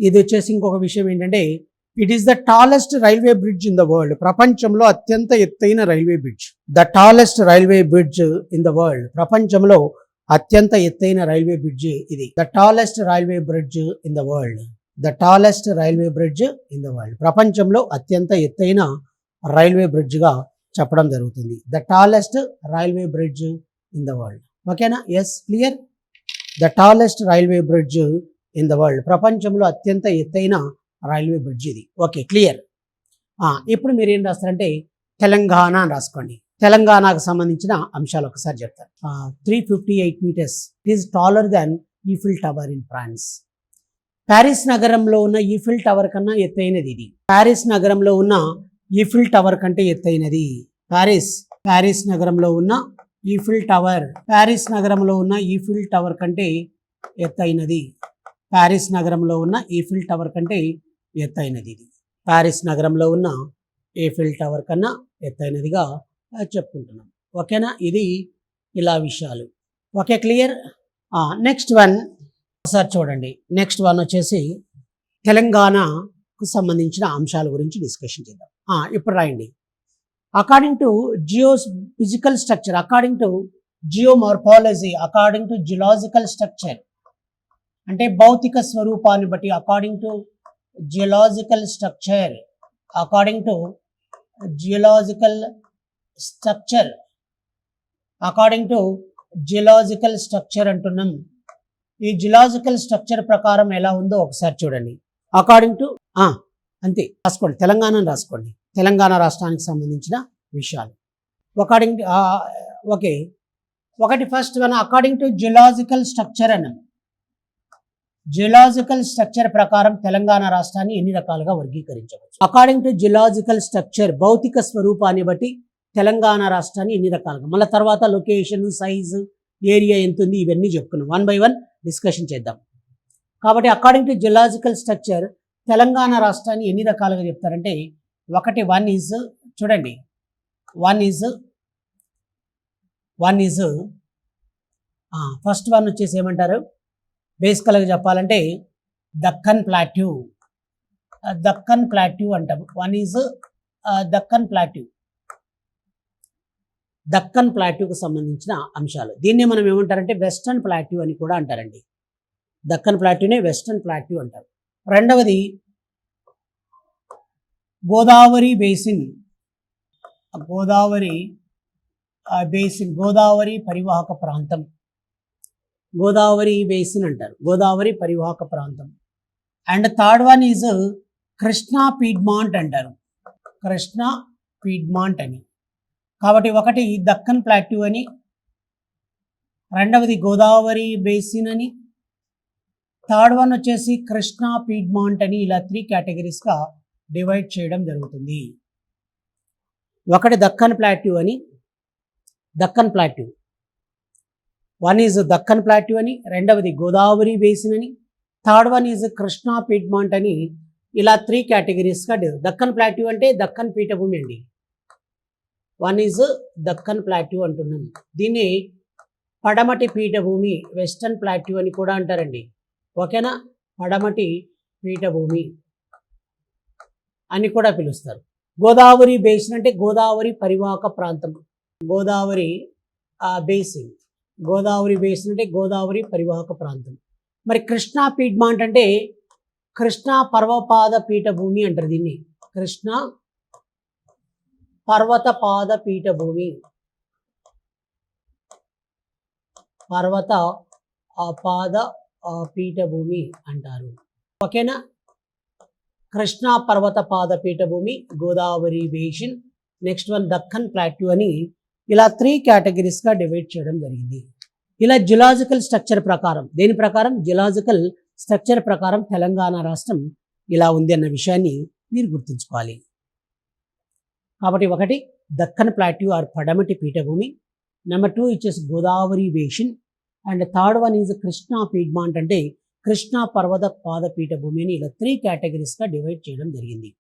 ఇది వచ్చేసి ఇంకొక విషయం ఏంటంటే it is the tallest railway bridge in the world. ప్రపంచంలో అత్యంత ఎత్తైన railway bridge. The tallest railway bridge in the world. ప్రపంచంలో అత్యంత ఎత్తైన రైల్వే బ్రిడ్జ్ ఇది. The tallest railway bridge in the world. The tallest railway bridge in the world. ప్రపంచంలో అత్యంత ఎత్తైన రైల్వే బ్రిడ్జ్గా చెప్పడం జరుగుతుంది. The tallest railway bridge in the world. ఓకేనా? Yes, clear. The tallest railway bridge in the world. ప్రపంచంలో అత్యంత ఎత్తైన రైల్వే బ్రిడ్జ్ ఇది. Okay, clear. ఇప్పుడు మీరు ఏం రాస్తారంటే తెలంగాణ అని రాసుకోండి. తెలంగాణకు సంబంధించిన అంశాలు ఒకసారి చెప్తాను. 358 meters is taller than Eiffel Tower in France. Paris నగరంలో ఉన్న ఈఫిల్ టవర్ కన్నా ఎత్తైనది ఇది. ప్యారిస్ నగరంలో ఉన్న ఈఫిల్ టవర్ కంటే ఎత్తైనది. ప్యారిస్ నగరంలో ఉన్న ఈఫిల్ టవర్. ప్యారిస్ నగరంలో ఉన్న ఈఫిల్ టవర్ కంటే ఎత్తైనది. ప్యారిస్ నగరంలో ఉన్న ఈఫిల్ టవర్ కంటే ఎత్తైనది ఇది. ప్యారిస్ నగరంలో ఉన్న ఈఫిల్ టవర్ కన్నా ఎత్తైనదిగా చెప్పుకుంటున్నాం. ఓకేనా? ఇది ఇలా విషయాలు. Okay, clear. నెక్స్ట్ వన్ ఒకసారి చూడండి. నెక్స్ట్ వన్ వచ్చేసి తెలంగాణకు సంబంధించిన అంశాల గురించి డిస్కషన్ చేద్దాం. ఇప్పుడు రాయండి. According to geophysical structure, according to geomorphology, according to geological structure అంటే భౌతిక స్వరూపాన్ని బట్టి, according to geological structure, according to geological structure, according to geological structure అంటున్నాం. ఈ జియోలాజికల్ స్ట్రక్చర్ ప్రకారం ఎలా ఉందో ఒకసారి చూడండి. అకార్డింగ్ టు అంతే రాసుకోండి, తెలంగాణను రాసుకోండి. తెలంగాణ రాష్ట్రానికి సంబంధించిన విషయాలు. అకార్డింగ్ ఓకే, ఒకటి first one according to geological structure అన్నాం. జియోలాజికల్ స్ట్రక్చర్ ప్రకారం తెలంగాణ రాష్ట్రాన్ని ఎన్ని రకాలుగా వర్గీకరించవచ్చు? అకార్డింగ్ టు జియోలాజికల్ స్ట్రక్చర్, భౌతిక స్వరూపాన్ని బట్టి తెలంగాణ రాష్ట్రాన్ని ఎన్ని రకాలుగా, మళ్ళీ తర్వాత లొకేషన్, సైజు, ఏరియా ఎంత ఉంది, ఇవన్నీ చెప్పుకున్నాం. 1 by 1 డిస్కషన్ చేద్దాం. కాబట్టి according to geological structure Telangana రాష్ట్రాన్ని ఎన్ని రకాలుగా చెప్తారంటే, ఒకటి వన్ ఈజ్ చూడండి, వన్ ఈజ్ ఫస్ట్ వన్ వచ్చేసి ఏమంటారు, బేసికల్గా చెప్పాలంటే దక్కన్ ప్లాట్యూ. దక్కన్ ప్లాట్యూ అంటాము. One is Deccan plateau. Deccan ప్లాట్యూకు సంబంధించిన అంశాలు. దీన్నే మనం ఏమంటారంటే వెస్టర్న్ ప్లాట్యూ అని కూడా అంటారండి. దక్కన్ ప్లాట్యూనే వెస్టర్న్ ప్లాట్యూ అంటారు. రెండవది గోదావరి బేసిన్. గోదావరి బేసిన్, గోదావరి పరివాహక ప్రాంతం. గోదావరి బేసిన్ అంటారు, గోదావరి పరివాహక ప్రాంతం. And third one is Krishna Piedmont అంటారు. కృష్ణా పీడ్మాంట్ అని. కాబట్టి ఒకటి దక్కన్ ప్లాట్యూ అని, రెండవది గోదావరి బేసిన్ అని, థర్డ్ వన్ వచ్చేసి కృష్ణా పీడ్మాంట్ అని. ఇలా 3 కేటగిరీస్గా డివైడ్ చేయడం జరుగుతుంది. ఒకటి దక్కన్ ప్లాట్యూ అని, Deccan plateau, one is Deccan plateau అని, రెండవది గోదావరి బేసిన్ అని, third one is Krishna Piedmont అని. ఇలా 3 కేటగిరీస్గా దక్కన్ ప్లాట్యూ అంటే దక్కన్ పీఠభూమి అండి. వన్ ఈజ్ దక్కన్ ప్లాట్యూ అంటున్నాం. దీన్ని పడమటి పీఠభూమి, వెస్టర్న్ ప్లాట్యూ అని కూడా అంటారండి. ఓకేనా? పడమటి పీఠభూమి అని కూడా పిలుస్తారు. గోదావరి బేసిన్ అంటే గోదావరి పరివాహక ప్రాంతం. గోదావరి బేసిన్, గోదావరి బేసిన్ అంటే గోదావరి పరివాహక ప్రాంతం. మరి కృష్ణా పీడ్మాంట్ అంటే కృష్ణా పర్వపాద పీఠభూమి అంటారు దీన్ని. కృష్ణా పర్వతపాద పీఠభూమి, పర్వత పాద పీఠభూమి అంటారు. ఓకేనా? కృష్ణా పర్వత పాద పీఠభూమి, Godavari basin, next one Deccan plateau అని. ఇలా 3 కేటగిరీస్గా డివైడ్ చేయడం జరిగింది. ఇలా జియోలాజికల్ స్ట్రక్చర్ ప్రకారం, దేని ప్రకారం? జియోలాజికల్ స్ట్రక్చర్ ప్రకారం తెలంగాణ రాష్ట్రం ఇలా ఉంది అన్న విషయాన్ని మీరు గుర్తుంచుకోవాలి. కాబట్టి ఒకటి దక్కన్ ప్లాట్యూ ఆర్ పడమటి పీఠభూమి, నెంబర్ 2 ఇచ్చేసి Godavari basin, and third one is Krishna Piedmont అంటే కృష్ణా పర్వత పాద పీఠభూమి అని. ఇలా 3 కేటగిరీస్గా డివైడ్ చేయడం జరిగింది.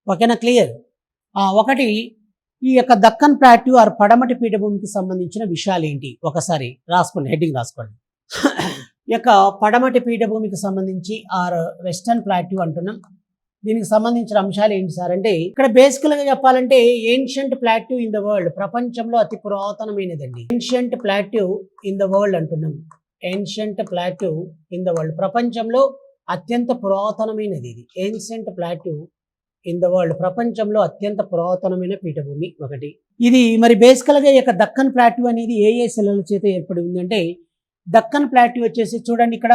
ఓకేనా? క్లియర్. ఒకటి ఈ యొక్క దక్కన్ ప్లాట్యూ ఆర్ పడమటి పీఠభూమికి సంబంధించిన విషయాలు ఏంటి ఒకసారి రాసుకోండి, హెడ్డింగ్ రాసుకోండి. ఈ యొక్క పడమటి పీఠభూమికి సంబంధించి ఆర్ వెస్టర్న్ ప్లాట్యూ అంటున్నాం. దీనికి సంబంధించిన అంశాలు ఏంటి సార్ అంటే ఇక్కడ బేసికల్గా చెప్పాలంటే ancient plateau in the world, ప్రపంచంలో అతి పురాతనమైనదండి. Ancient plateau in the world అంటున్నాం. Ancient plateau in the world, ప్రపంచంలో అత్యంత పురాతనమైనది ఇది. Ancient plateau in the world, ప్రపంచంలో అత్యంత పురాతనమైన పీఠభూమి ఒకటి ఇది. మరి బేసికల్గా ఈ యొక్క దక్కన్ ప్లాట్యూ అనేది ఏ శిలల చేత ఏర్పడి ఉందంటే, దక్కన్ ప్లాట్యూ వచ్చేసి చూడండి ఇక్కడ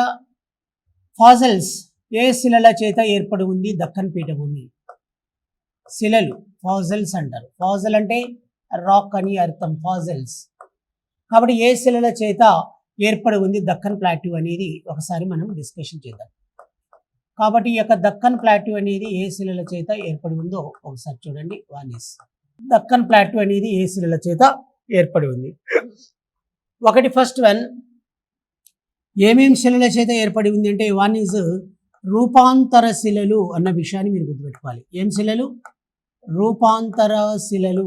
ఫాజల్స్ ఏ శిలల చేత ఏర్పడి ఉంది దక్కన్ పీఠభూమి? శిలలు, ఫాజల్స్ అంటారు. ఫాజల్ అంటే రాక్ అని అర్థం, ఫాజల్స్. కాబట్టి ఏ శిలల చేత ఏర్పడి ఉంది దక్కన్ ప్లాట్యూ అనేది ఒకసారి మనం డిస్కషన్ చేద్దాం. కాబట్టి ఈ యొక్క దక్కన్ ప్లాట్యూ అనేది ఏ శిలల చేత ఏర్పడి ఉందో ఒకసారి చూడండి. వన్ ఇస్ దక్కన్ ప్లాట్యూ అనేది ఏ శిలల చేత ఏర్పడి ఉంది? ఒకటి ఫస్ట్ వన్ ఏమేం శిలల చేత ఏర్పడి ఉంది అంటే, వన్ ఈజ్ రూపాంతర శిలలు అన్న విషయాన్ని మీరు గుర్తుపెట్టుకోవాలి. ఏం శిలలు? రూపాంతర శిలలు.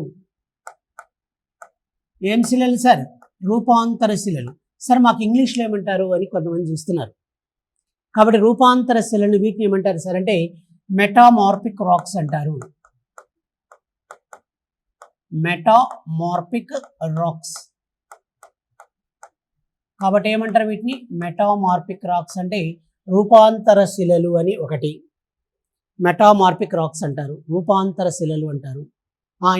ఏం శిలలు సార్? రూపాంతర శిలలు. సార్ మాకు ఇంగ్లీష్లో ఏమంటారు అని కొంతమంది చూస్తున్నారు. కాబట్టి రూపాంతర శిలలు వీటిని ఏమంటారు సార్ అంటే మెటామార్ఫిక్ రాక్స్ అంటారు. Metamorphic racks. కాబట్టి ఏమంటారు వీటిని? మెటామార్ఫిక్ రాక్స్ అంటే రూపాంతర శిలలు అని ఒకటి. మెటామార్ఫిక్ రాక్స్ అంటారు, రూపాంతర శిలలు అంటారు.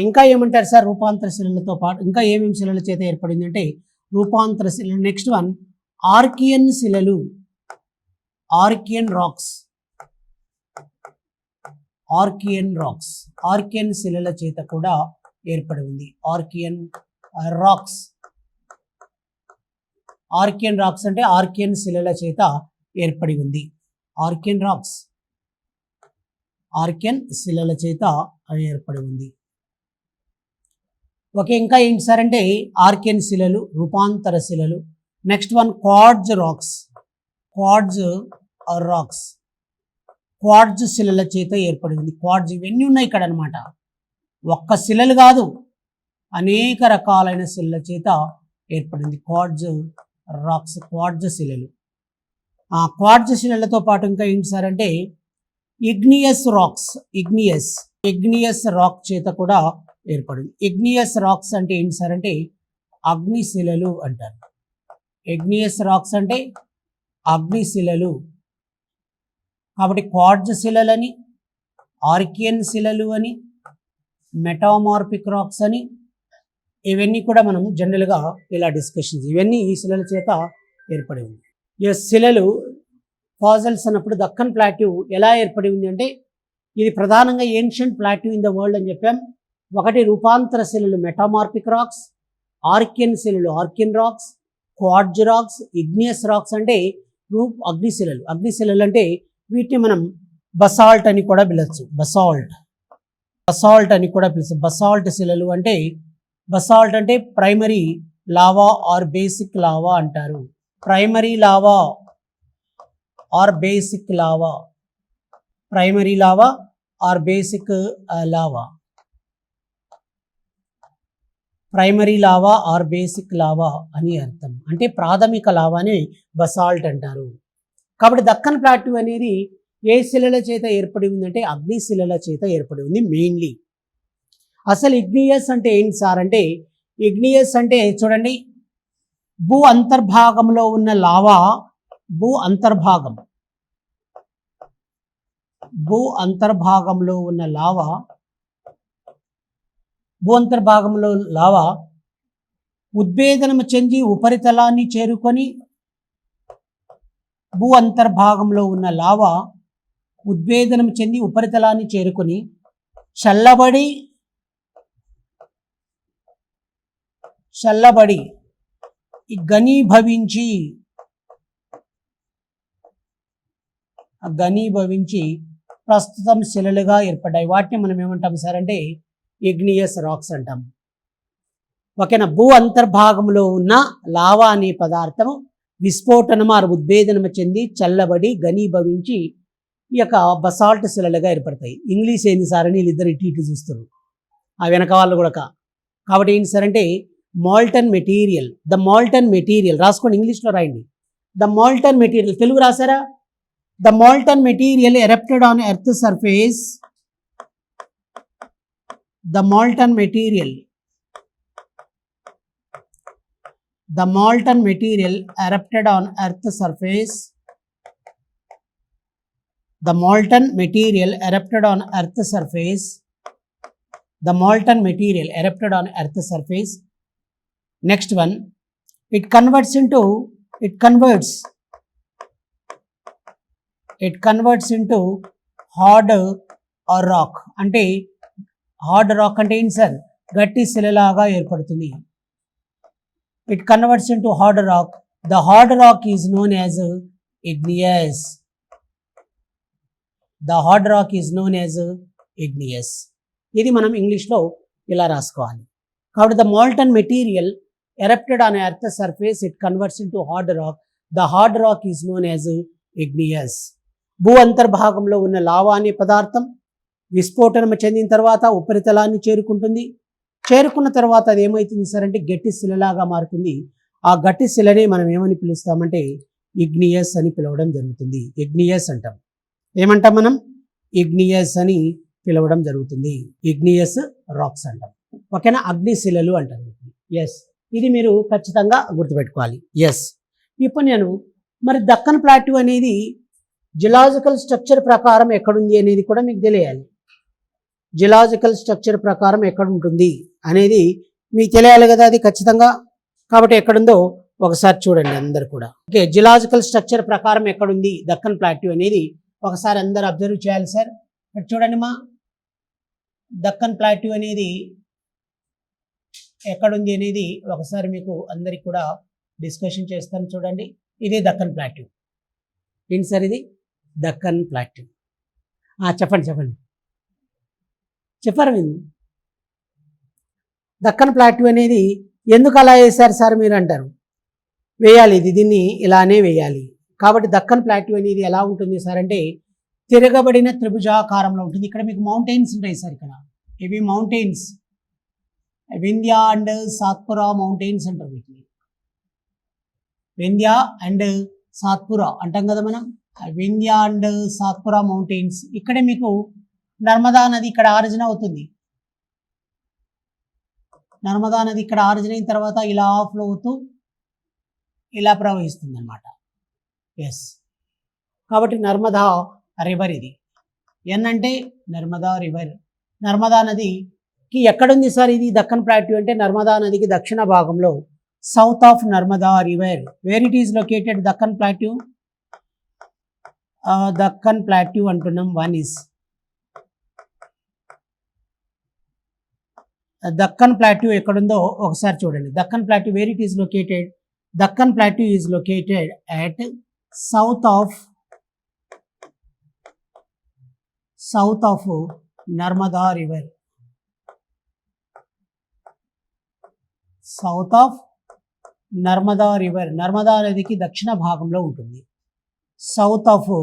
ఇంకా ఏమంటారు సార్? రూపాంతర శిలలతో పాటు ఇంకా ఏమేమి శిలల చేత ఏర్పడింది అంటే రూపాంతర శిలలు. నెక్స్ట్ వన్ ఆర్కియన్ శిలలు, Archaean rocks. Archaean rocks, Archaean శిలల చేత కూడా ఏర్పడి ఉంది. Archaean rocks. ఆర్కియన్ రాక్స్ అంటే ఆర్కియన్ శిలల చేత ఏర్పడి ఉంది. ఆర్కియన్ రాక్స్, ఆర్కియన్ శిలల చేత ఏర్పడి ఉంది. ఓకే, ఇంకా ఏంటి సార్ అంటే ఆర్కియన్ శిలలు, రూపాంతర శిలలు. Next one quartz rocks. Quartz rocks, quartz శిలల చేత ఏర్పడి ఉంది. క్వార్ట్జ్ ఇవన్నీ ఉన్నాయి ఇక్కడ అనమాట. ఒక్క శిలలు కాదు, అనేక రకాలైన శిలల చేత ఏర్పడింది క్వార్ట్జ్ రాక్స్, క్వార్ట్జ్ శిలలు. ఆ క్వార్ట్జ్ శిలలతో పాటు ఇంకా ఏంటి సార్ అంటే ఇగ్నియస్ రాక్స్. ఇగ్నియస్ రాక్ చేత కూడా ఏర్పడింది. ఇగ్నియస్ రాక్స్ అంటే ఏంటి సార్ అంటే అగ్ని శిలలు అంటారు. ఇగ్నియస్ రాక్స్ అంటే అగ్ని శిలలు. కాబట్టి క్వార్ట్జ్ శిలలని, ఆర్కియన్ శిలలు అని, మెటామార్ఫిక్ రాక్స్ అని, ఇవన్నీ కూడా మనం జనరల్గా ఇలా డిస్కషన్స్, ఇవన్నీ ఈ శిలల చేత ఏర్పడి ఉంది. ఈ శిలలు ఫాజల్స్ అన్నప్పుడు దక్కన్ ప్లాట్యూ ఎలా ఏర్పడి ఉంది అంటే ఇది ప్రధానంగా ancient plateau in the world అని చెప్పాం. ఒకటి రూపాంతర శిలలు మెటామార్ఫిక్ రాక్స్, ఆర్కియన్ శిలలు Archaean rocks, quartz rocks, igneous rocks అంటే అగ్నిశిలలు. అగ్నిశిలలు అంటే వీటిని మనం బసాల్ట్ అని కూడా పిలవచ్చు. బసాల్ట్ అని కూడా పిలుస్తాం. బసాల్ట్ శిలలు అంటే, బసాల్ట్ అంటే primary lava or basic lava అంటారు. Primary lava or basic lava, primary lava or basic lava, primary lava or basic lava అని అర్థం. అంటే ప్రాథమిక లావాని బసాల్ట్ అంటారు. కాబట్టి దక్కన్ ప్లాట్యూ అనేది ఏ శిలల చేత ఏర్పడి ఉందంటే అగ్ని శిలల చేత ఏర్పడి ఉంది మెయిన్లీ. అసలు ఇగ్నియస్ అంటే ఏంటి సార్ అంటే ఇగ్నియస్ అంటే చూడండి, భూ అంతర్భాగంలో ఉన్న లావా, భూ అంతర్భాగంలో ఉన్న లావా, భూ అంతర్భాగంలో లావా ఉద్భేదనం చెంది ఉపరితలాన్ని చేరుకొని, భూ అంతర్భాగంలో ఉన్న లావా ఉద్భేదనం చెంది ఉపరితలాన్ని చేరుకొని చల్లబడి ఘనీభవించి ప్రస్తుతం శిలలుగా ఏర్పడ్డాయి. వాటిని మనం ఏమంటాం సార్ అంటే ఇగ్నియస్ రాక్స్ అంటాం. ఓకేనా? భూ అంతర్భాగంలో ఉన్న లావా అనే పదార్థం విస్ఫోటనం ఆరు ఉద్భేదనం చెంది చల్లబడి ఘనీభవించి ఈ యొక్క బసాల్ట్ శిలలుగా ఏర్పడతాయి. ఇంగ్లీష్ ఏంది సార్ అని వీళ్ళిద్దరు ఇటు చూస్తారు, ఆ వెనక వాళ్ళు కూడా. కాబట్టి ఏంటి సార్ అంటే molten material, the molten material రాసుకోండి, ఇంగ్లీష్లో రాయండి. ద మాల్టన్ మెటీరియల్, తెలుగు రాసారా? The molten material erupted on earth surface, the molten material, the molten material erupted on earth surface, the molten material erupted on earth surface, the molten material erupted on earth surface. Next one, it converts into hard or rock. అంటే hard rock అంటే ఏంటి sir? గట్టి శిలలాగా ఏర్పడుతుంది. It converts into hard rock. The hard rock is known as igneous. The hard rock is known as igneous. ఇది మనం ఇంగ్లీష్లో ఇలా రాసుకోవాలి. కాబట్టి the molten material erupted on earth surface, it converts into hard rock. The hard rock is known as igneous. భూ అంతర్భాగంలో ఉన్న lava అనే పదార్థం విస్ఫోటనం చెందిన తర్వాత ఉపరితలాన్ని చేరుకుంటుంది. చేరుకున్న తర్వాత అది ఏమవుతుంది సార్ అంటే గట్టి శిలలాగా మారుతుంది. ఆ గట్టి శిలని మనం ఏమని పిలుస్తామంటే ఇగ్నియస్ అని పిలవడం జరుగుతుంది. ఇగ్నియస్ అంటాం. ఏమంటాం మనం? ఇగ్నియస్ అని పిలవడం జరుగుతుంది. ఇగ్నియస్ రాక్స్ అంటాం. ఓకేనా? అగ్నిశిలలు అంటాం. ఎస్, ఇది మీరు ఖచ్చితంగా గుర్తుపెట్టుకోవాలి. ఎస్, ఇప్పుడు నేను మరి దక్కన్ ప్లాట్యూ అనేది జియలాజికల్ స్ట్రక్చర్ ప్రకారం ఎక్కడుంది అనేది కూడా మీకు తెలియాలి. జియలాజికల్ స్ట్రక్చర్ ప్రకారం ఎక్కడ ఉంటుంది అనేది మీకు తెలియాలి కదా, అది ఖచ్చితంగా. కాబట్టి ఎక్కడుందో ఒకసారి చూడండి అందరు కూడా. ఓకే, జియలాజికల్ స్ట్రక్చర్ ప్రకారం ఎక్కడుంది దక్కన్ ప్లాట్యూ అనేది ఒకసారి అందరు అబ్జర్వ్ చేయాలి సార్. ఇక్కడ చూడండి మా, దక్కన్ ప్లాట్యూ అనేది ఎక్కడుంది అనేది ఒకసారి మీకు అందరికి కూడా డిస్కషన్ చేస్తాను. చూడండి, ఇదే దక్కన్ ప్లాట్యూ. ఏంటి సార్ ఇది? దక్కన్ ప్లాట్యూ. చెప్పండి చెప్పారు మీరు. దక్కన్ ప్లాట్యూ అనేది ఎందుకు అలా వేశారు సార్ మీరు అంటారు. వేయాలి, దీన్ని ఇలానే వేయాలి. కాబట్టి దక్కన్ ప్లాట్యూ అనేది ఎలా ఉంటుంది సార్ అంటే తిరగబడిన త్రిభుజాకారంలో ఉంటుంది. ఇక్కడ మీకు మౌంటైన్స్ ఉంటాయి సార్. ఇక్కడ ఇవి mountains, Vindhya and Satpura mountains అంటారు వీటిని. వింధ్య అండ్ సాత్పురా అంటాం కదా మనం. Vindhya and Satpura mountains. ఇక్కడే మీకు నర్మదా నది ఇక్కడ ఆరిజిన్ అవుతుంది. నర్మదా నది ఇక్కడ ఆరిజిన్ అయిన తర్వాత ఇలా ఫ్లో అవుతూ ఇలా ప్రవహిస్తుంది అన్నమాట. ఎస్, కాబట్టి నర్మదా రివర్ ఇది. ఎన్ అంటే నర్మదా రివర్. నర్మదా నదికి ఎక్కడుంది సార్ ఇది దక్కన్ ప్లాట్యూ అంటే నర్మదా నదికి దక్షిణ భాగంలో, south of Narmada river. Where it is located Deccan plateau? Deccan plateau అంటున్నాం. వన్ ఈస్ దక్కన్ ప్లాట్యూ ఎక్కడుందో ఒకసారి చూడండి. Deccan plateau where it is located? Deccan plateau is located at south of Narmada river. South of Narmada river. Narmada నదికి దక్షిణ భాగంలో ఉంటుంది. South of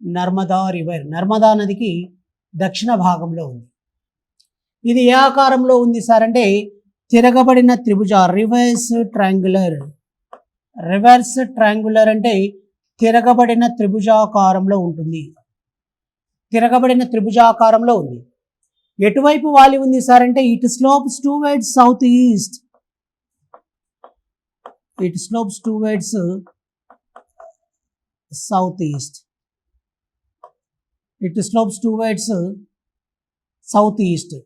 Narmada river. Narmada నదికి దక్షిణ భాగంలో ఉంది. ఇది ఏ ఆకారంలో ఉంది సార్ అంటే తిరగబడిన త్రిభుజ, రివర్స్ ట్రయాంగులర్. రివర్స్ ట్రయాంగులర్ అంటే తిరగబడిన త్రిభుజాకారంలో ఉంటుంది. తిరగబడిన త్రిభుజాకారంలో ఉంది. ఎటువైపు వాలి ఉంది సార్ అంటే it slopes towards south east. It slopes towards south east. It slopes towards south east.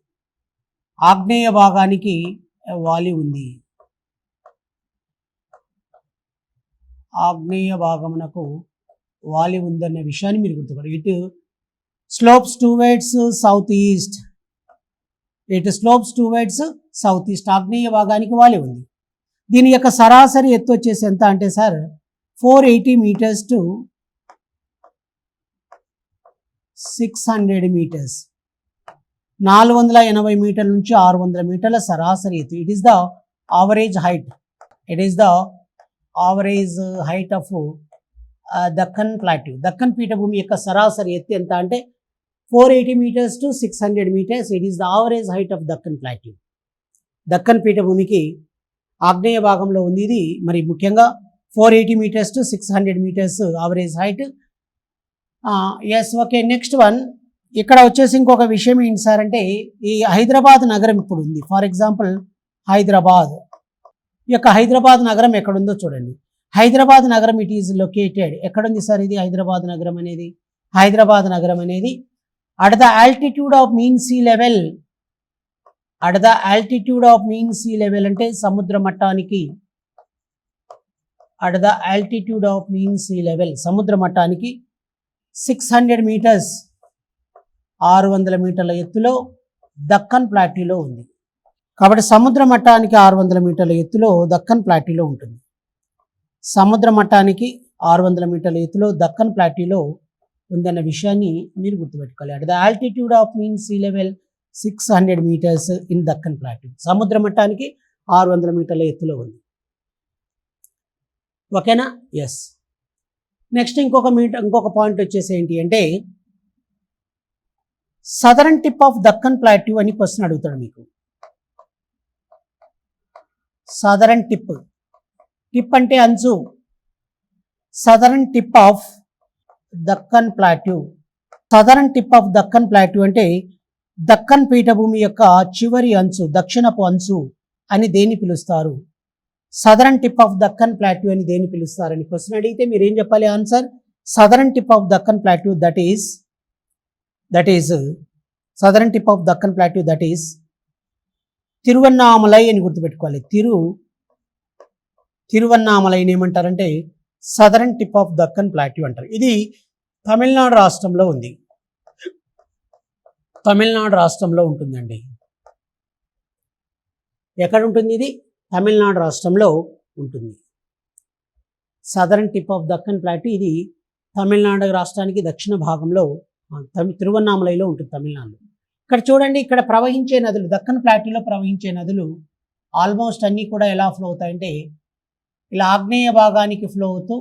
ఆగ్నేయ భాగానికి వాలి ఉంది. ఆగ్నేయ భాగమునకు వాలి ఉందన్న విషయాన్ని మీరు గుర్తుపడాలి. It slopes towards south east. It slopes towards south east. ఆగ్నేయ భాగానికి వాలి ఉంది. దీని యొక్క సరాసరి ఎత్తు వచ్చేసి ఎంత అంటే సార్ 480 meters to 600 meters. 480 మీటర్ల నుంచి 600 మీటర్ల సరాసరి ఎత్తు. It is the average height. It is the average height of Deccan plateau. Deccan పీఠభూమి యొక్క సరాసరి ఎత్తు ఎంత అంటే 480 meters to 600 meters. It is the average height of Deccan plateau. Deccan పీఠభూమికి ఆగ్నేయ భాగంలో ఉంది. ఇది మరి ముఖ్యంగా 480 meters to 600 meters average height. Yes okay. Next one ఇక్కడ వచ్చేసి ఇంకొక విషయం ఏంటి సార్ అంటే ఈ హైదరాబాద్ నగరం ఇప్పుడు ఉంది. ఫర్ ఎగ్జాంపుల్ హైదరాబాద్, ఈ యొక్క హైదరాబాద్ నగరం ఎక్కడుందో చూడండి. హైదరాబాద్ నగరం ఇట్ ఈజ్ లొకేటెడ్, ఎక్కడుంది సార్ ఇది హైదరాబాద్ నగరం అనేది? హైదరాబాద్ నగరం అనేది at the altitude of mean sea level. At the altitude of mean sea level అంటే సముద్ర మట్టానికి, at the altitude of mean sea level సముద్ర మట్టానికి 600 మీటర్స్ 600 మీటర్ల ఎత్తులో దక్కన్ ప్లాట్యూలో ఉంది. కాబట్టి సముద్ర మట్టానికి 600 మీటర్ల ఎత్తులో దక్కన్ ప్లాట్యూలో ఉంటుంది. సముద్ర మట్టానికి 600 మీటర్ల ఎత్తులో దక్కన్ ప్లాట్యూలో ఉందన్న విషయాన్ని మీరు గుర్తుపెట్టుకోవాలి. At the altitude of mean sea level 600 meters in Deccan plateau, సముద్ర మట్టానికి 600 మీటర్ల ఎత్తులో ఉంది. ఓకేనా? ఎస్. నెక్స్ట్ ఇంకొక పాయింట్ వచ్చేసి ఏంటి అంటే southern tip of Deccan plateau అని క్వశ్చన్ అడుగుతాడు మీకు. సదరన్ టిప్, టిప్ అంటే అంచు. Southern tip of Deccan plateau, southern tip of Deccan plateau అంటే దక్కన్ పీఠభూమి యొక్క చివరి అంచు, దక్షిణపు అంచు అని దేన్ని పిలుస్తారు? Southern tip of Deccan plateau అని దేన్ని పిలుస్తారని క్వశ్చన్ అడిగితే మీరు ఏం చెప్పాలి answer? Southern tip of Deccan plateau that is southern tip of Deccan plateau that is Tiruvannamalai అని గుర్తుపెట్టుకోవాలి. తిరువన్నామలైని ఏమంటారంటే southern tip of Deccan plateau అంటారు. ఇది తమిళనాడు రాష్ట్రంలో ఉంది. తమిళనాడు రాష్ట్రంలో ఉంటుందండి. ఎక్కడ ఉంటుంది ఇది? తమిళనాడు రాష్ట్రంలో ఉంటుంది. Southern tip of Deccan plateau ఇది తమిళనాడు రాష్ట్రానికి దక్షిణ భాగంలో తిరువన్నామలైలో ఉంటుంది, తమిళనాడులో. ఇక్కడ చూడండి, ఇక్కడ ప్రవహించే నదులు, దక్కన్ ప్లాట్యూలో ప్రవహించే నదులు ఆల్మోస్ట్ అన్నీ కూడా ఎలా ఫ్లో అవుతాయంటే ఇలా ఆగ్నేయ భాగానికి ఫ్లో అవుతూ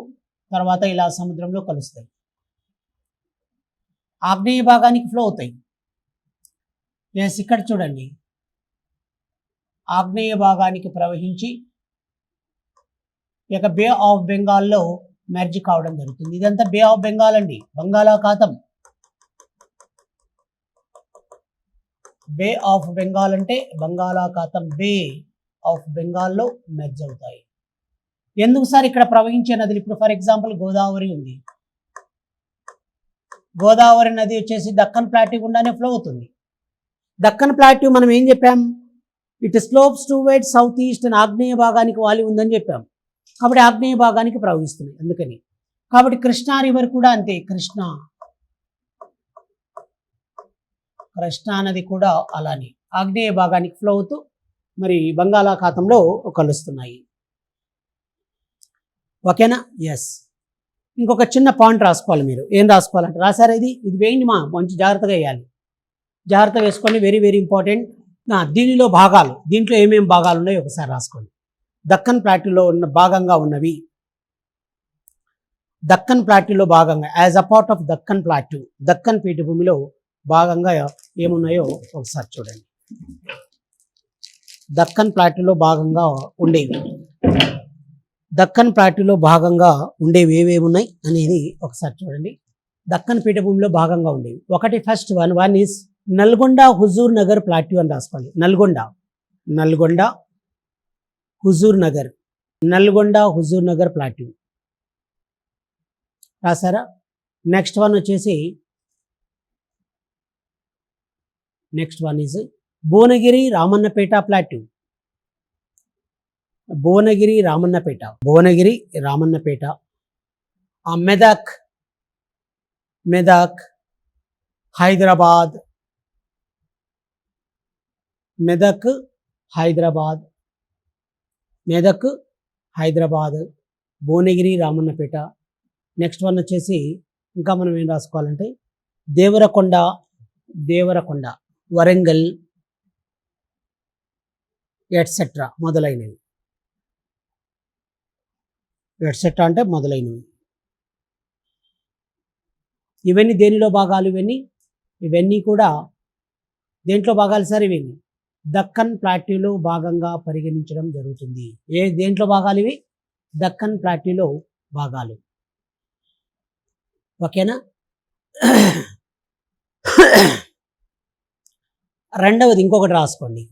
తర్వాత ఇలా సముద్రంలో కలుస్తాయి. ఆగ్నేయ భాగానికి ఫ్లో అవుతాయి. ఎస్, ఇక్కడ చూడండి, ఆగ్నేయ భాగానికి ప్రవహించి ఇక బే ఆఫ్ బెంగాల్లో మెర్జ్ కావడం జరుగుతుంది. ఇదంతా బే ఆఫ్ బెంగాల్ అండి, బంగాళాఖాతం. బే ఆఫ్ బెంగాల్ అంటే బంగాళాఖాతం, బే ఆఫ్ బెంగాల్లో మెర్జ్ అవుతాయి. ఎందుకు సార్ ఇక్కడ ప్రవహించే నదులు? ఇప్పుడు ఫర్ ఎగ్జాంపుల్ గోదావరి ఉంది. గోదావరి నది వచ్చేసి దక్కన్ ప్లాట్యూ గుండానే ఫ్లో అవుతుంది. దక్కన్ ప్లాట్యూ మనం ఏం చెప్పాం? It slopes towards south east అని ఆగ్నేయ భాగానికి వాలి ఉందని చెప్పాం. కాబట్టి ఆగ్నేయ భాగానికి ప్రవహిస్తుంది అందుకని. కాబట్టి కృష్ణా రివర్ కూడా అంతే. కృష్ణా నది కూడా అలానే ఆగ్నేయ భాగానికి ఫ్లో అవుతూ మరి బంగాళాఖాతంలో కలుస్తున్నాయి. ఓకేనా? ఎస్. ఇంకొక చిన్న పాయింట్ రాసుకోవాలి మీరు. ఏం రాసుకోవాలంటే, రాశారా ఇది వేయండి మంచి జాగ్రత్తగా వేయాలి. జాగ్రత్తగా వేసుకొని, వెరీ వెరీ ఇంపార్టెంట్. దీనిలో భాగాలు, దీంట్లో ఏమేమి భాగాలు ఉన్నాయో ఒకసారి రాసుకోండి. దక్కన్ ప్లాట్యూలో ఉన్న భాగంగా ఉన్నవి, దక్కన్ ప్లాట్యూలో భాగంగా as a part of Deccan plateau, Deccan పీఠభూమిలో భాగంగా ఏమున్నాయో ఒకసారి చూడండి. దక్కన్ ప్లాట్యూలో భాగంగా ఉండేవి, దక్కన్ ప్లాట్యూలో భాగంగా ఉండేవి ఏవేవి ఉన్నాయి అనేది ఒకసారి చూడండి. దక్కన్ పీఠభూమిలో భాగంగా ఉండేవి. ఒకటి first one is Nalgonda Huzurnagar plateau అని రాసుకోవాలి. నల్గొండ హుజూర్ నగర్ ప్లాట్యూ రాసారా? Next one is Bhuvanagiri Ramannapet plateau. Bhuvanagiri Ramannapet. Medak Hyderabad. Medak Hyderabad, Bhuvanagiri Ramannapet. Next one వచ్చేసి ఇంకా మనం ఏం రాసుకోవాలంటే దేవరకొండ వరంగల్ ఎట్సెట్రా మొదలైనవి. ఇవన్నీ దేనిలో భాగాలు? ఇవన్నీ కూడా దేంట్లో భాగాలు సార్? ఇవన్నీ దక్కన్ ప్లాట్యూలో భాగంగా పరిగణించడం జరుగుతుంది. దేంట్లో భాగాలు ఇవి? దక్కన్ ప్లాట్యూలో భాగాలు. ఓకేనా? రెండవది ఇంకొకటి రాసుకోండి,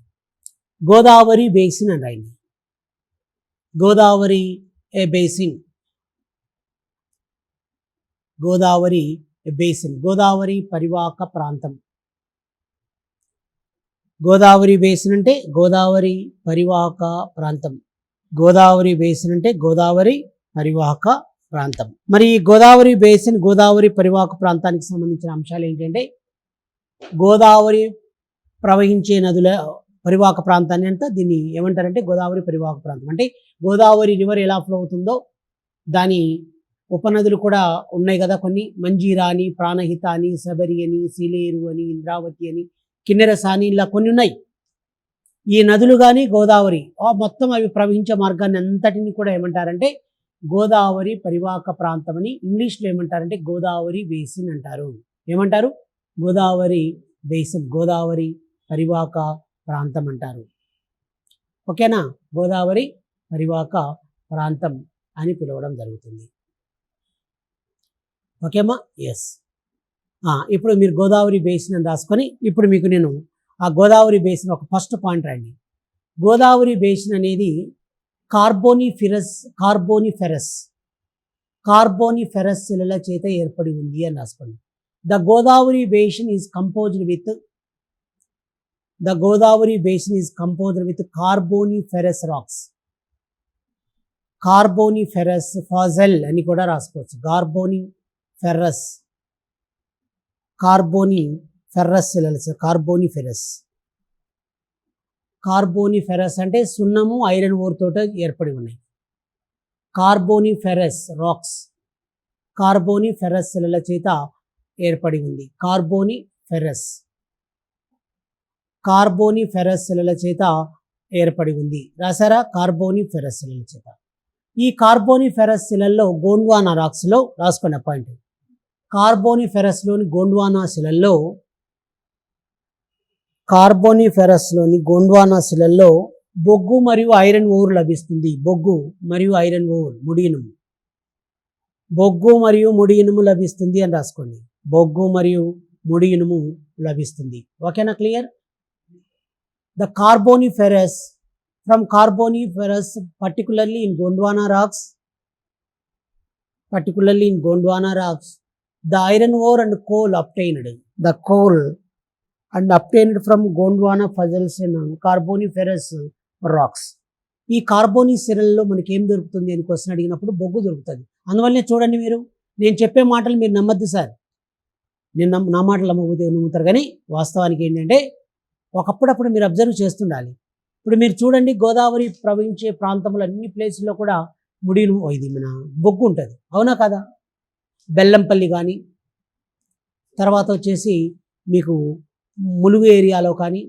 గోదావరి బేసిన్ అని రాయండి. గోదావరి ఏ బేసిన్, గోదావరి బేసిన్, గోదావరి పరివాహక ప్రాంతం. గోదావరి బేసిన్ అంటే గోదావరి పరివాహక ప్రాంతం. గోదావరి బేసిన్ అంటే గోదావరి పరివాహక ప్రాంతం. మరి ఈ గోదావరి బేసిన్, గోదావరి పరివాహక ప్రాంతానికి సంబంధించిన అంశాలు ఏంటంటే, గోదావరి ప్రవహించే నదుల పరివాహక ప్రాంతాన్ని అంతా దీన్ని ఏమంటారంటే గోదావరి పరివాహక ప్రాంతం. అంటే గోదావరి రివర్ ఎలా ఫ్లో అవుతుందో దాని ఉపనదులు కూడా ఉన్నాయి కదా కొన్ని, మంజీరా అని, ప్రాణహిత అని, శబరి అని, సీలేరు అని, ఇంద్రావతి అని, కిన్నెరసాని, ఇలా కొన్ని ఉన్నాయి. ఈ నదులు కానీ గోదావరి మొత్తం అవి ప్రవహించే మార్గాన్ని అంతటిని కూడా ఏమంటారంటే గోదావరి పరివాహక ప్రాంతం అని. ఇంగ్లీష్లో ఏమంటారంటే గోదావరి బేసిన్ అంటారు. ఏమంటారు? గోదావరి బేసిన్, గోదావరి పరివాహక ప్రాంతం అంటారు. ఓకేనా? గోదావరి పరివాహక ప్రాంతం అని పిలవడం జరుగుతుంది. ఓకేమా? ఎస్. ఇప్పుడు మీరు గోదావరి బేసిన్ అని రాసుకొని, ఇప్పుడు మీకు నేను ఆ గోదావరి బేసిన్ ఒక ఫస్ట్ పాయింట్ రాయండి. గోదావరి బేసిన్ అనేది కార్బోనిఫెరస్ శిలల చేత ఏర్పడి ఉంది అని రాసుకోండి. The Godavari basin is composed with carboniferous rocks. Carboniferous fossil అని కూడా రాసుకోవచ్చు. కార్బోనిఫెరస్ శిలలు, కార్బోనిఫెరస్ అంటే సున్నము ఐరన్ ఓర్ తోట ఏర్పడి ఉన్నాయి. కార్బోనిఫెరస్ రాక్స్, కార్బోనిఫెరస్ శిలల చేత ఏర్పడి ఉంది. కార్బోనిఫెరస్ శిలల చేత ఏర్పడి ఉంది. రాసారా? కార్బోనిఫెరస్ శిలల చేత. ఈ కార్బోనిఫెరస్ శిలల్లో గోండ్వానా రాక్స్లో రాసుకున్న పాయింట్, కార్బోనిఫెరస్లోని గోండ్వానా శిలల్లో బొగ్గు మరియు ఐరన్ ఓర్ లభిస్తుంది. బొగ్గు మరియు ఐరన్ ఓర్, ముడి ఇనుము, బొగ్గు మరియు ముడి ఇనుము లభిస్తుంది అని రాసుకోండి. బొగ్గు మరియు ముడి ఇనుము లభిస్తుంది. ఓకేనా? Clear? The Carboniferous, from carboniferous, particularly in Gondwana rocks, the iron ore and coal obtained from Gondwana puzzles in carboniferous rocks. ఈ కార్బోని శిలల్లో మనకి ఏం దొరుకుతుంది అని క్వశ్చన్ అడిగినప్పుడు బొగ్గు దొరుకుతుంది. అందువల్లనే చూడండి, మీరు నేను చెప్పే మాటలు మీరు నమ్మద్దు సార్, నా మాటలు నమ్ముతారు, కానీ వాస్తవానికి ఏంటంటే ఒకప్పుడప్పుడు మీరు అబ్జర్వ్ చేస్తుండాలి. ఇప్పుడు మీరు చూడండి, గోదావరి ప్రవహించే ప్రాంతంలో అన్ని ప్లేసుల్లో కూడా ముడిను ఇది మన బొగ్గు ఉంటుంది. అవునా కదా? బెల్లంపల్లి కానీ, తర్వాత వచ్చేసి మీకు ములుగు ఏరియాలో కానీ,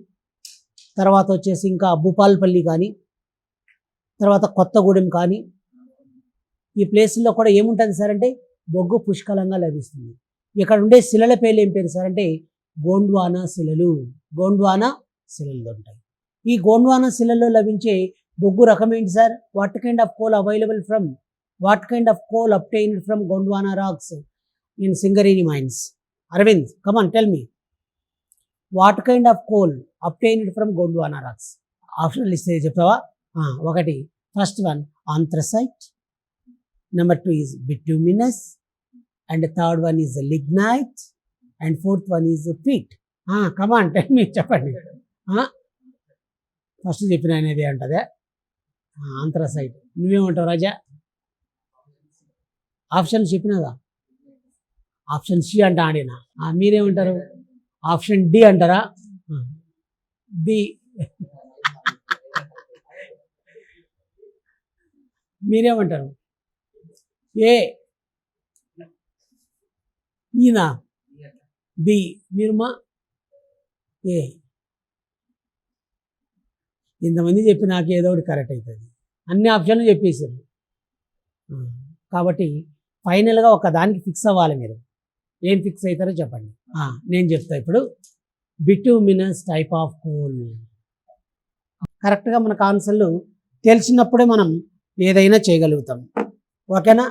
తర్వాత వచ్చేసి ఇంకా భూపాల్పల్లి కానీ, తర్వాత కొత్తగూడెం కానీ, ఈ ప్లేసుల్లో కూడా ఏముంటుంది సార్ అంటే బొగ్గు పుష్కలంగా లభిస్తుంది. ఇక్కడ ఉండే శిలల పేర్లు ఏం పేరు సార్ అంటే గోండ్వానా శిలలు ఉంటాయి. ఈ గోండ్వానా శిలల్లో లభించే బొగ్గు రకం ఏంటి sir? What kind of coal obtained from Gondwana rocks in Singareni mines? Arvind, come on, tell me. What kind of coal obtained from Gondwana rocks? Optional list చెప్తావా? ఒకటి, first one anthracite, number 2 is bituminous, and the third one is lignite, and fourth one is peat. Come on, tell me, చెప్పండి. First చెప్పిన అనేది అంటదే anthracite. నువ్వేమంటావు రాజా? Option చెప్పినదా? Option C అంట ఆడినా. మీరేమంటారు? Option D అంటారా? బి. మీరేమంటారు? ఏ, ఈయన బి, మీరుమా ఏ. ఇంతమంది చెప్పి నాకు ఏదో ఒకటి కరెక్ట్ అవుతుంది. అన్ని ఆప్షన్లు చెప్పేసారు. కాబట్టి ఫైనల్గా ఒక దానికి ఫిక్స్ అవ్వాలి. మీరు ఏం ఫిక్స్ అవుతారో చెప్పండి. నేను చెప్తా ఇప్పుడు. Bituminous type of coal. కరెక్ట్గా మనకు ఆన్సర్లు తెలిసినప్పుడే మనం ఏదైనా చేయగలుగుతాం. ఓకేనా?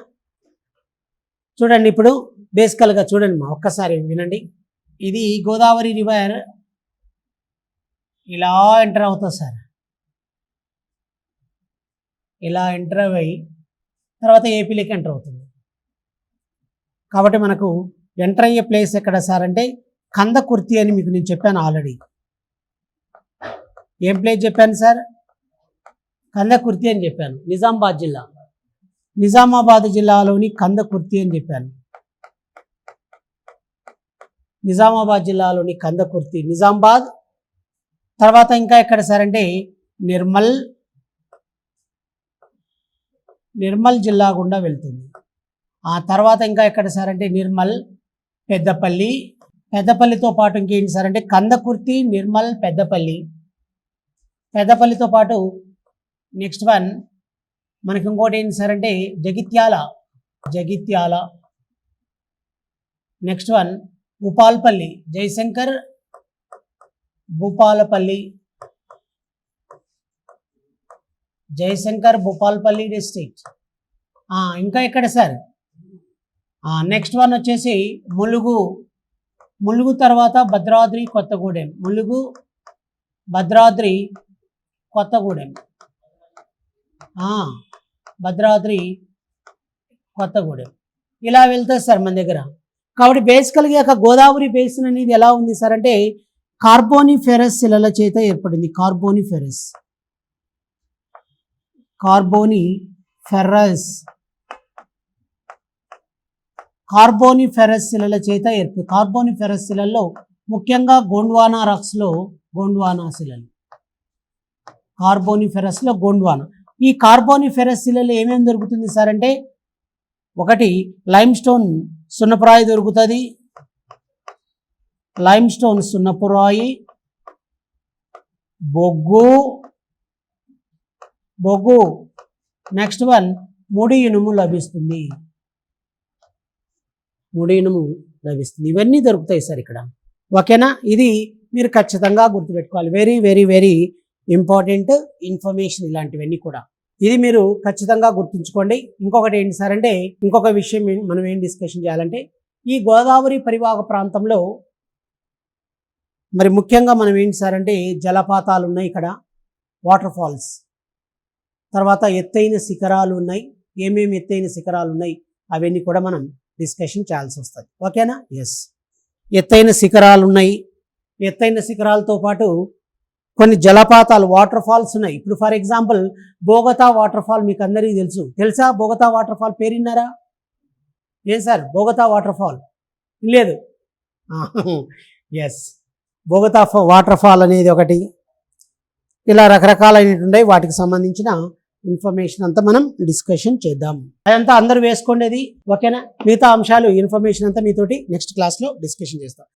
చూడండి ఇప్పుడు బేసికల్గా చూడండి మా ఒక్కసారి వినండి. ఇది గోదావరి రివర్ ఇలా ఎంటర్ అవుతుంది సార్. ఇలా ఎంటర్ అయ్యి తర్వాత ఏపీలోకి ఎంటర్ అవుతుంది. కాబట్టి మనకు ఎంటర్ అయ్యే ప్లేస్ ఎక్కడ సార్ అంటే కందకుర్తి అని మీకు నేను చెప్పాను ఆల్రెడీ. ఏం ప్లేస్ చెప్పాను సార్? కందకుర్తి అని చెప్పాను. నిజామాబాద్ జిల్లా, నిజామాబాద్ జిల్లాలోని కందకుర్తి అని చెప్పాను. నిజామాబాద్ జిల్లాలోని కందకుర్తి, నిజామాబాద్. తర్వాత ఇంకా ఎక్కడ సార్ అంటే నిర్మల్ జిల్లా గుండా వెళ్తుంది. ఆ తర్వాత ఇంకా ఎక్కడ సార్ అంటే నిర్మల్, పెద్దపల్లి. పెద్దపల్లితో పాటు ఇంకేంటి సార్ అంటే కందకుర్తి, నిర్మల్, పెద్దపల్లి. పెద్దపల్లితో పాటు నెక్స్ట్ వన్ మనకి ఇంకోటి ఏంటి సార్ అంటే Jagtial. Next one Bhupalpally, Jayashankar, Bhupalpally district. ఇంకా ఎక్కడ సార్? నెక్స్ట్ వన్ వచ్చేసి ములుగు తర్వాత భద్రాద్రి, కొత్తగూడెం. భద్రాద్రి, కొత్తగూడెం. ఇలా వెళ్తుంది సార్ మన దగ్గర. కాబట్టి బేసికల్గా గోదావరి బేసిన్ అనేది ఎలా ఉంది సార్ అంటే కార్బోనిఫెరస్ శిలల చేత ఏర్పడింది. కార్బోనిఫెరస్ శిలల చేత ఏర్పడింది. కార్బోనిఫెరస్ శిలల్లో ముఖ్యంగా గోండ్వానా రాక్స్లో గోండ్వానా శిలలు. కార్బోనిఫెరస్లో గోండ్వానా. ఈ కార్బోనిఫెరస్ శిలలో ఏమేమి దొరుకుతుంది సార్ అంటే ఒకటి లైమ్ స్టోన్ సున్నపురాయి దొరుకుతుంది. బొగ్గు. నెక్స్ట్ వన్ ముడి ఇనుము లభిస్తుంది. ఇవన్నీ దొరుకుతాయి సార్ ఇక్కడ. ఓకేనా? ఇది మీరు ఖచ్చితంగా గుర్తుపెట్టుకోవాలి. Very very very important information ఇలాంటివన్నీ కూడా. ఇది మీరు ఖచ్చితంగా గుర్తుంచుకోండి. ఇంకొకటి ఏంటి సార్ అంటే ఇంకొక విషయం మనం ఏం డిస్కషన్ చేయాలంటే ఈ గోదావరి పరివాహక ప్రాంతంలో మరి ముఖ్యంగా మనం ఏంటి సార్ అంటే జలపాతాలు ఉన్నాయి ఇక్కడ, వాటర్ ఫాల్స్. తర్వాత ఎత్తైన శిఖరాలు ఉన్నాయి. ఏమేమి ఎత్తైన శిఖరాలు ఉన్నాయి అవన్నీ కూడా మనం డిస్కషన్ చేయాల్సి వస్తుంది. ఓకేనా? ఎస్, ఎత్తైన శిఖరాలు ఉన్నాయి. ఎత్తైన శిఖరాలతో పాటు కొన్ని జలపాతాలు, వాటర్ ఫాల్స్ ఉన్నాయి. ఇప్పుడు for example Bogatha water fall మీకు అందరికీ తెలుసా? బోగతా వాటర్ ఫాల్ పేరు విన్నారా? ఏం సార్ బోగతా వాటర్ ఫాల్ లేదు? ఎస్, బోగతా వాటర్ ఫాల్ అనేది ఒకటి. ఇలా రకరకాలైనటువంటి వాటికి సంబంధించిన ఇన్ఫర్మేషన్ అంతా మనం డిస్కషన్ చేద్దాం. అదంతా అందరూ వేసుకోండి. ఓకేనా? మిగతా అంశాలు ఇన్ఫర్మేషన్ అంతా మీతోటి నెక్స్ట్ క్లాస్లో డిస్కషన్ చేస్తాం.